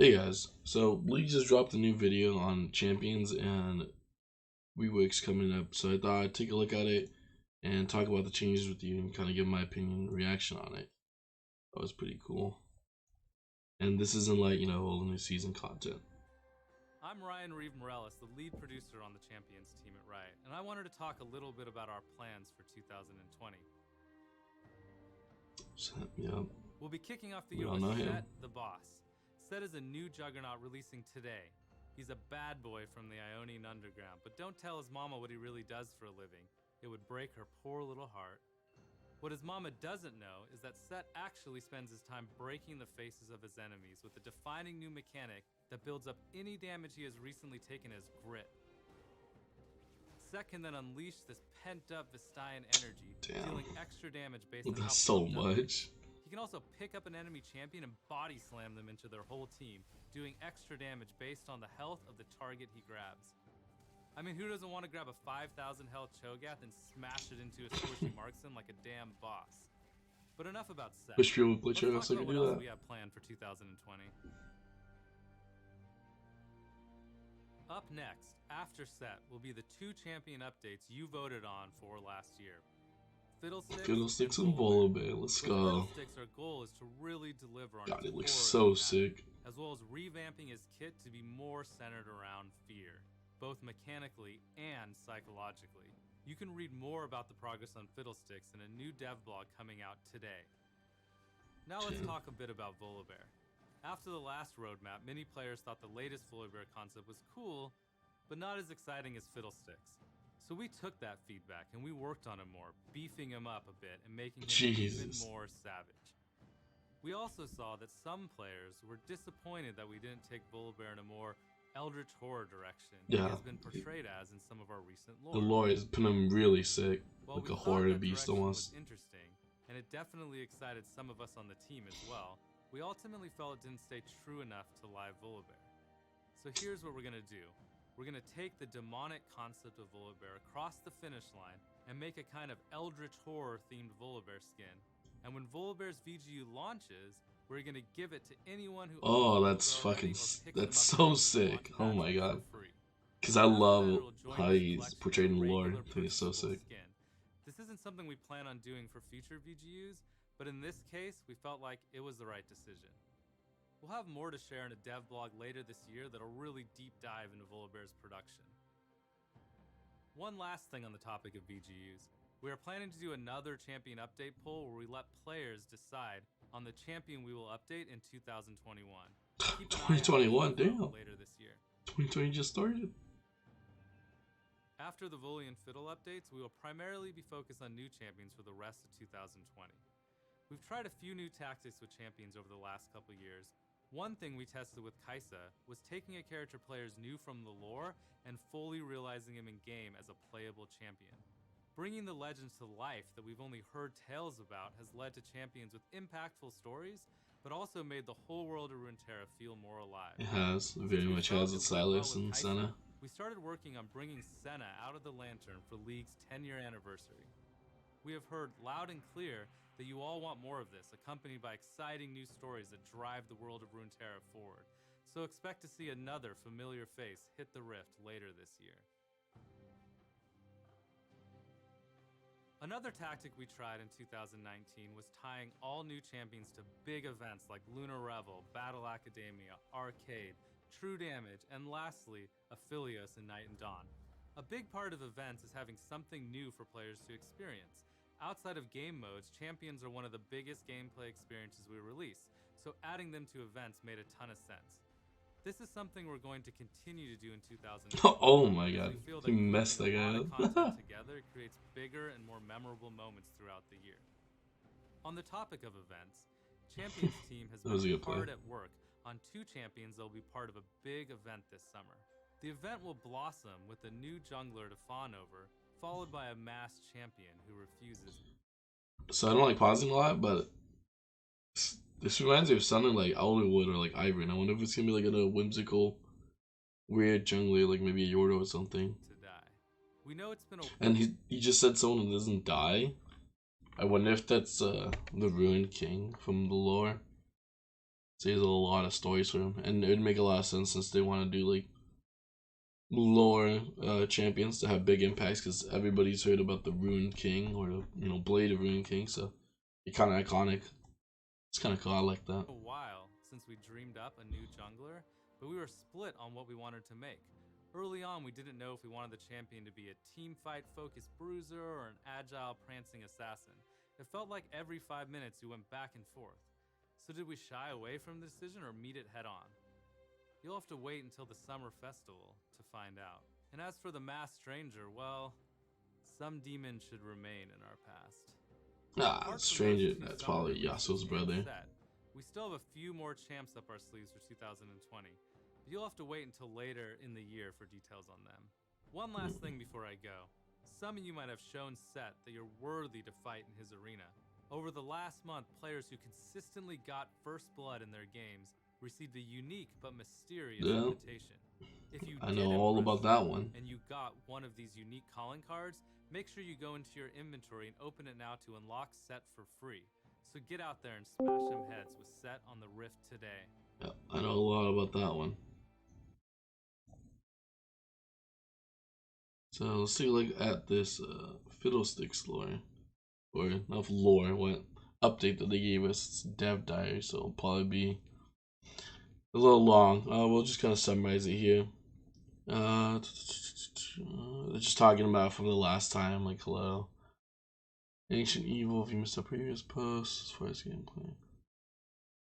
Hey guys, so Lee just dropped a new video on champions and reworks coming up, so I thought I'd take a look at it and talk about the changes with you and kind of give my opinion and reaction on it. That was pretty cool. And this isn't like, all the new season content. I'm Ryan Reeve Morales, the lead producer on the Champions team at Riot, and I wanted to talk a little bit about our plans for 2020. Yeah. We'll be kicking off the year with SETT, the boss. SETT is a new juggernaut releasing today. He's a bad boy from the Ionian Underground, but don't tell his mama what he really does for a living. It would break her poor little heart. What his mama doesn't know is that SETT actually spends his time breaking the faces of his enemies with a defining new mechanic that builds up any damage he has recently taken as grit. SETT can then unleash this pent-up Vestian energy, dealing extra damage based on how so much. He can also pick up an enemy champion and body slam them into their whole team, doing extra damage based on the health of the target he grabs. I mean, who doesn't want to grab a 5,000 health Cho'Gath and smash it into a squishy marksman like a damn boss? But enough about SETT. Wish people would play Let's talk Cho'Gath so I about could what do else that. we have planned for 2020. Up next, after SETT, will be the two champion updates you voted on for last year. Fiddlesticks and Volibear, let's go. Fiddlesticks, our goal is to really deliver on God, its it looks core so sick. as well as revamping his kit to be more centered around fear, both mechanically and psychologically. You can read more about the progress on Fiddlesticks in a new dev blog coming out today. Now let's talk a bit about Volibear. After the last roadmap, many players thought the latest Volibear concept was cool, but not as exciting as Fiddlesticks. So we took that feedback and we worked on him more, beefing him up a bit and making him even more savage. We also saw that some players were disappointed that we didn't take Volibear in a more Eldritch Horror direction he has been portrayed as in some of our recent lore. The lore has been him really sick, like a horror beast almost. Was interesting, and it definitely excited some of us on the team as well. We ultimately felt it didn't stay true enough to live Volibear. So here's what we're gonna do. We're gonna take the demonic concept of Volibear across the finish line and make a kind of Eldritch Horror themed Volibear skin. And when Volibear's VGU launches, we're gonna give it to anyone who that's so sick. Oh my god. Because I love how he's portrayed in the lore. I think it's so sick. This isn't something we plan on doing for future VGUs, but in this case, we felt like it was the right decision. We'll have more to share in a dev blog later this year that'll really deep dive into Volibear's production. One last thing on the topic of VGUs. We are planning to do another champion update poll where we let players decide on the champion we will update in 2021. 2021, damn. Later this year. 2020 just started. After the Voli and Fiddle updates, we will primarily be focused on new champions for the rest of 2020. We've tried a few new tactics with champions over the last couple years. One thing we tested with Kaisa was taking a character players knew from the lore and fully realizing him in game as a playable champion. Bringing the legends to life that we've only heard tales about has led to champions with impactful stories, but also made the whole world of Runeterra feel more alive. It has, very much has with Silas and Senna. We started working on bringing Senna out of the Lantern for League's 10-year anniversary. We have heard loud and clear that you all want more of this, accompanied by exciting new stories that drive the world of Runeterra forward. So expect to see another familiar face hit the Rift later this year. Another tactic we tried in 2019 was tying all new champions to big events like Lunar Revel, Battle Academia, Arcade, True Damage, and lastly, Aphelios and Night and Dawn. A big part of events is having something new for players to experience. Outside of game modes, champions are one of the biggest gameplay experiences we release, so adding them to events made a ton of sense. This is something we're going to continue to do in 2020. Oh my god, he messed that guy up. Content together creates bigger and more memorable moments throughout the year. On the topic of events, Champions team has been hard at work on two champions that will be part of a big event this summer. The event will blossom with a new jungler to fawn over, followed by a masked champion who refuses. So I don't like pausing a lot, but this reminds me of something like Elderwood or like Ivory. And I wonder if it's gonna be like a whimsical, weird jungler, like maybe a Yordo or something. To die. We know it's been a and he just said someone who doesn't die. I wonder if that's the Ruined King from the lore. So there's a lot of stories for him, and it would make a lot of sense since they want to do like lower champions to have big impacts, because everybody's heard about the Ruined King or the Blade of Ruined King, so it's kind of iconic. It's kind of cool. I like that. A while since we dreamed up a new jungler, but we were split on what we wanted to make. Early on, we didn't know if we wanted the champion to be a team fight focused bruiser or an agile prancing assassin. It felt like every 5 minutes we went back and forth. So did we shy away from the decision or meet it head on? You'll have to wait until the summer festival to find out. And as for the masked stranger, well, some demon should remain in our past. Stranger, that's probably Yasuo's brother. We still have a few more champs up our sleeves for 2020, but you'll have to wait until later in the year for details on them. One last thing before I go. Some of you might have shown SETT that you're worthy to fight in his arena. Over the last month, players who consistently got first blood in their games received a unique but mysterious invitation. If you I know all about that one. And you got one of these unique calling cards, make sure you go into your inventory and open it now to unlock SETT for free. So get out there and smash them heads with SETT on the Rift today. Yeah, I know a lot about that one. So let's take a look at this Fiddlesticks lore. Or not lore, what update that they gave us. It's dev diary, so it'll probably be a little long. We'll just kind of summarize it here. They're just talking about from the last time, like, hello. Ancient Evil, if you missed a previous post, as far as gameplay.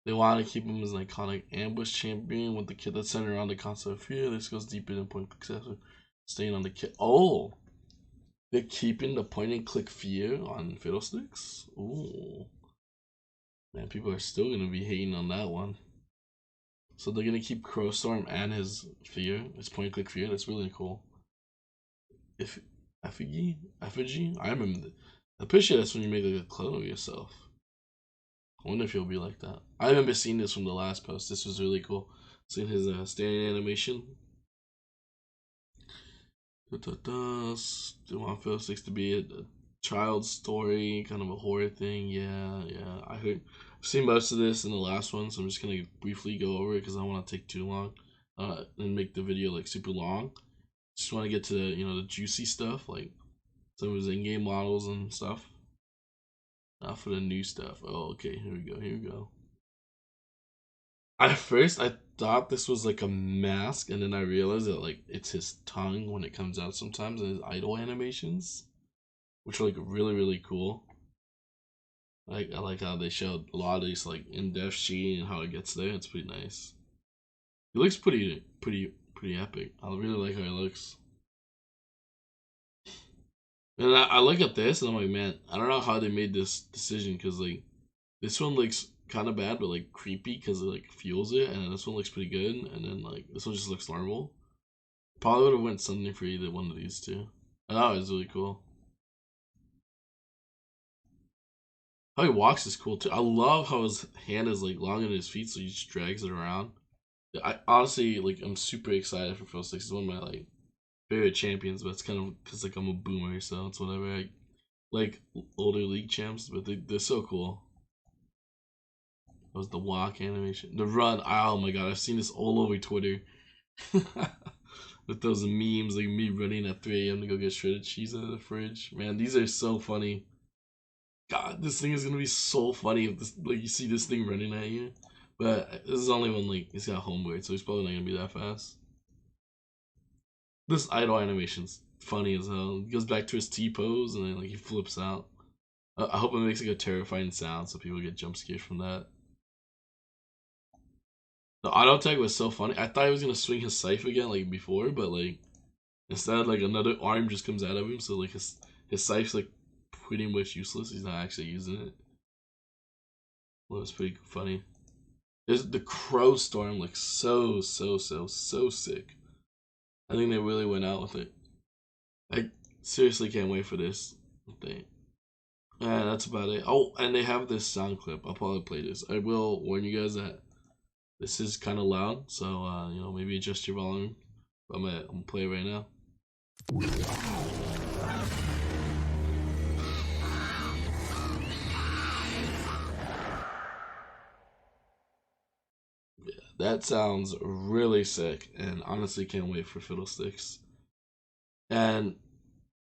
They want to keep him as an iconic ambush champion with the kit that's centered around the concept of fear. This goes deeper than point and click, staying on the kit. Oh! They're keeping the point and click fear on Fiddlesticks? Ooh. Man, people are still going to be hating on that one. So they're going to keep Crowstorm and his fear, his point and click fear. That's really cool. Effigy? I remember I'm pretty sure that's when you make like a clone of yourself. I wonder if he'll be like that. I remember seeing this from the last post. This was really cool. Seeing his standing animation. They want Fiddlesticks to be a child's story, kind of a horror thing. Yeah. I've seen most of this in the last one, so I'm just gonna briefly go over it because I don't want to take too long and make the video like super long. Just want to get to the juicy stuff, like some of his in-game models and stuff. Not for the new stuff. Oh, okay. Here we go. At first, I thought this was like a mask, and then I realized that like it's his tongue when it comes out sometimes in his idle animations, which are like really, really cool. Like I like how they showed a lot of these like in-depth shading and how it gets there. It's pretty nice. He looks pretty epic. I really like how he looks. And I look at this and I'm like, man, I don't know how they made this decision, because like this one looks kind of bad but like creepy because it like fuels it, and then this one looks pretty good, and then like this one just looks normal. Probably would have went something for either one of these two. I thought it was really cool. How he walks is cool too. I love how his hand is like long on his feet, so he just drags it around. I honestly like I'm super excited for Fiddlesticks. It's one of my like favorite champions, but it's kind of because like I'm a boomer, so it's whatever. I like older league champs, but they're so cool. That was the walk animation, the run. Oh my god, I've seen this all over Twitter with those memes, like me running at 3 AM to go get shredded cheese out of the fridge. Man, these are so funny. God, this thing is gonna be so funny if this, like, you see this thing running at you. But this is only when like he's got homeboard, so he's probably not gonna be that fast. This idle animation's funny as hell. He goes back to his T pose and then like he flips out. I hope it makes like a terrifying sound so people get jump scared from that. The auto attack was so funny. I thought he was gonna swing his scythe again like before, but like instead like another arm just comes out of him, so like his scythe's like pretty much useless. He's not actually using it. Well, it's pretty funny. The crow storm looks so sick. I think they really went out with it. I seriously can't wait for this thing. Yeah, that's about it. Oh, and they have this sound clip. I'll probably play this. I will warn you guys that this is kind of loud, so maybe adjust your volume. I'm gonna play it right now. That sounds really sick, and honestly can't wait for Fiddlesticks. And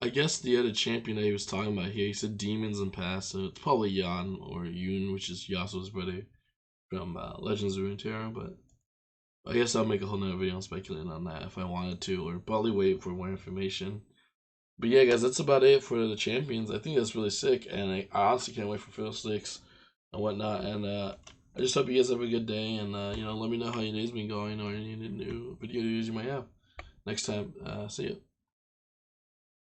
I guess the other champion that he was talking about here, he said demons and past, so it's probably Yan or Yoon, which is Yasuo's brother from Legends of Runeterra, but I guess I'll make a whole nother video on speculating on that if I wanted to, or probably wait for more information. But yeah, guys, that's about it for the champions. I think that's really sick, and I honestly can't wait for Fiddlesticks and whatnot. And I just hope you guys have a good day, and let me know how your day's been going or any new video ideas you might have. Next time, see ya.